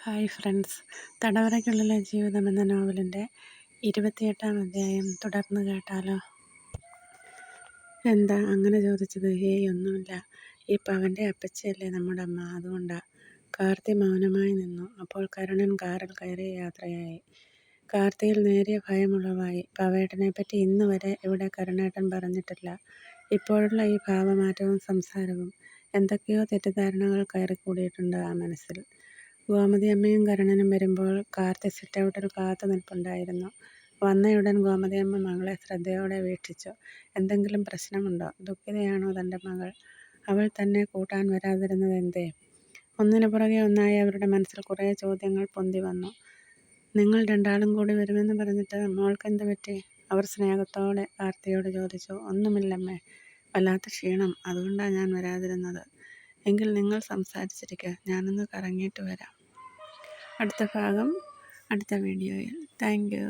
Hi friends, തടവറയ്ക്കുള്ളിലെ ജീവിതം എന്ന നോവലിൻ്റെ 28-ാം അധ്യായം തുടർന്ന് കേട്ടാലോ? എന്താ അങ്ങനെ ചോദിച്ചത്? ഒന്നുമില്ല. ഈ പവൻ്റെ അപ്പച്ചിയല്ലേ നമ്മുടെ അമ്മ, അതുകൊണ്ടാ. കാർത്തി മൗനമായി നിന്നു. അപ്പോൾ കരുണൻ കാറിൽ കയറി യാത്രയായി. കാർത്തിയിൽ നേരിയ ഭയമുളവായി. പവേട്ടനെപ്പറ്റി ഇന്ന് വരെ ഇവിടെ കരുണേട്ടൻ പറഞ്ഞിട്ടില്ല. ഇപ്പോഴുള്ള ഈ ഭാവമാറ്റവും സംസാരവും എന്തൊക്കെയോ തെറ്റിദ്ധാരണകൾ കയറിക്കൂടിയിട്ടുണ്ട് ആ മനസ്സിൽ. ഗോമതിയമ്മയും കരുണനും വരുമ്പോൾ കാർത്തി സിറ്റൗട്ടിൽ കാത്തു നിൽപ്പുണ്ടായിരുന്നു. വന്നയുടൻ ഗോമതിയമ്മ മകളെ ശ്രദ്ധയോടെ വീക്ഷിച്ചു. എന്തെങ്കിലും പ്രശ്നമുണ്ടോ? ദുഃഖിതയാണോ തൻ്റെ മകൾ? അവൾ തന്നെ കൂട്ടാൻ വരാതിരുന്നതെന്തേ? ഒന്നിനു പുറകെ ഒന്നായി അവരുടെ മനസ്സിൽ കുറേ ചോദ്യങ്ങൾ പൊന്തി വന്നു. നിങ്ങൾ രണ്ടാളും കൂടി വരുമെന്ന് പറഞ്ഞിട്ട് മോൾക്കെന്ത് പറ്റി? അവർ സ്നേഹത്തോടെ കാർത്തിയോട് ചോദിച്ചു. ഒന്നുമില്ലമ്മേ, വല്ലാത്ത ക്ഷീണം, അതുകൊണ്ടാണ് ഞാൻ വരാതിരുന്നത്. എങ്കിൽ നിങ്ങൾ സംസാരിച്ചിരിക്കുക, ഞാനൊന്ന് കറങ്ങിയിട്ട് വരാം. അടുത്ത ഭാഗം അടുത്ത വീഡിയോയിൽ. Thank you.